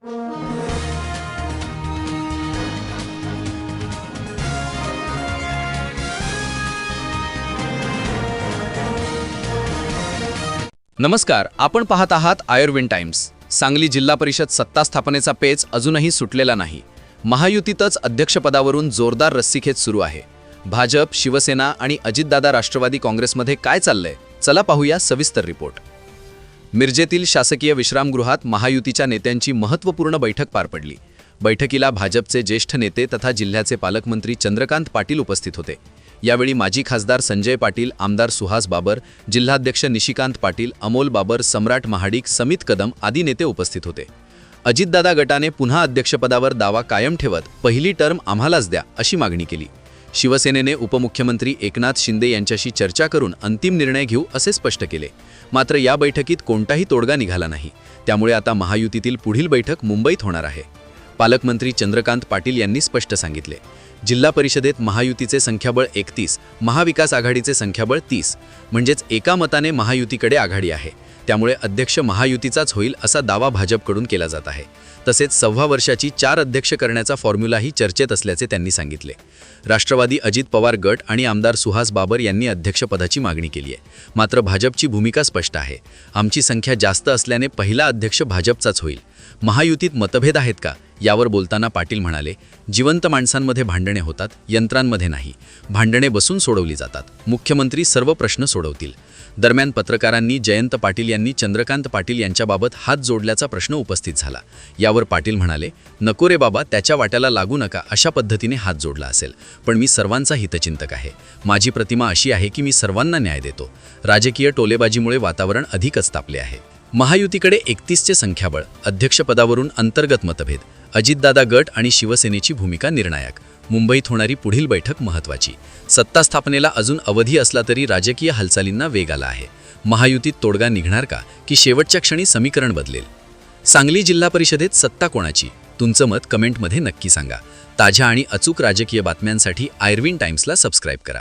नमस्कार, आपण पाहत आहात आयुर्विन टाइम्स. सांगली जिल्हा परिषद सत्ता स्थापनेचा पेच अजूनही सुटलेला नाही. महायुतीतच अध्यक्षपदावरून जोरदार रस्सीखेच सुरू आहे. भाजप, शिवसेना आणि अजितदादा राष्ट्रवादी काँग्रेसमध्ये काय चाललंय? चला पाहूया सविस्तर रिपोर्ट. मिरजेतील शासकीय विश्रामगृहात महायुतीच्या नेत्यांची महत्त्वपूर्ण बैठक पार पडली. बैठकीला भाजपचे ज्येष्ठ नेते तथा जिल्ह्याचे पालकमंत्री चंद्रकांत पाटील उपस्थित होते. यावेळी माजी खासदार संजय पाटील, आमदार सुहास बाबर, जिल्हाध्यक्ष निशिकांत पाटील, अमोल बाबर, सम्राट महाडिक, समित कदम आदी नेते उपस्थित होते. अजितदादा गटाने पुन्हा अध्यक्षपदावर दावा कायम ठेवत पहिली टर्म आम्हालाच द्या अशी मागणी केली. शिवसेनेने उपमुख्यमंत्री एकनाथ शिंदे यांच्याशी चर्चा करून अंतिम निर्णय घेऊ असे स्पष्ट केले. मात्र या बैठकीत कोणताही तोडगा निघाला नाही. त्यामुळे आता महायुतीतील पुढील बैठक मुंबईत होणार आहे. पालकमंत्री चंद्रकांत पाटील यांनी स्पष्ट सांगितले, जिल्हा परिषदेत महायुतीचे संख्याबळ 31, महाविकास आघाडीचे संख्याबळ 30, म्हणजेच एका मताने महायुतीकडे आघाडी आहे. त्यामुळे अध्यक्ष महायुतीचाच होईल असा दावा भाजपकडून केला जात आहे. तसेच 1.25 वर्षाची 4 अध्यक्ष करण्याचा फॉर्म्युलाही चर्चेत असल्याचे त्यांनी सांगितले. राष्ट्रवादी अजित पवार गट आणि आमदार सुहास बाबर यांनी अध्यक्षपदाची मागणी केली आहे. मात्र भाजपची भूमिका स्पष्ट आहे. आमची संख्या जास्त असल्याने पहिला अध्यक्ष भाजपचाच होईल. महायुतीत मतभेद आहेत का यावर बोलताना पाटील म्हणाले, जिवंत माणसांमध्ये भांडणे होतात, यंत्रांमध्ये नाही. भांडणे बसून सोडवली जातात. मुख्यमंत्री सर्व प्रश्न सोडवतील. दरम्यान पत्रकारांनी जयंत पाटील यांनी चंद्रकांत पाटील यांच्याबाबत हात जोडल्याचा प्रश्न उपस्थित झाला. यावर पाटील म्हणाले, नको रे बाबा, त्याच्या वाट्याला लागू नका अशा पद्धतीने हात जोडला असेल. पण मी सर्वांचा हितचिंतक आहे. माझी प्रतिमा अशी आहे की मी सर्वांना न्याय देतो. राजकीय टोलेबाजीमुळे वातावरण अधिकच तापले आहे. महायुतीकडे 31चे संख्याबळ, अध्यक्षपदावरून अंतर्गत मतभेद, अजितदादा गट आणि शिवसेनेची भूमिका निर्णायक. मुंबईत होणारी पुढील बैठक महत्त्वाची. सत्ता स्थापनेला अजून अवधी असला तरी राजकीय हालचालींना वेग आला आहे. महायुतीत तोडगा निघणार का की शेवटच्या क्षणी समीकरण बदलेल? सांगली जिल्हा परिषदेत सत्ता कोणाची? तुमचं मत कमेंटमध्ये नक्की सांगा. ताज्या आणि अचूक राजकीय बातम्यांसाठी आयुर्विन टाइम्सला सबस्क्राईब करा.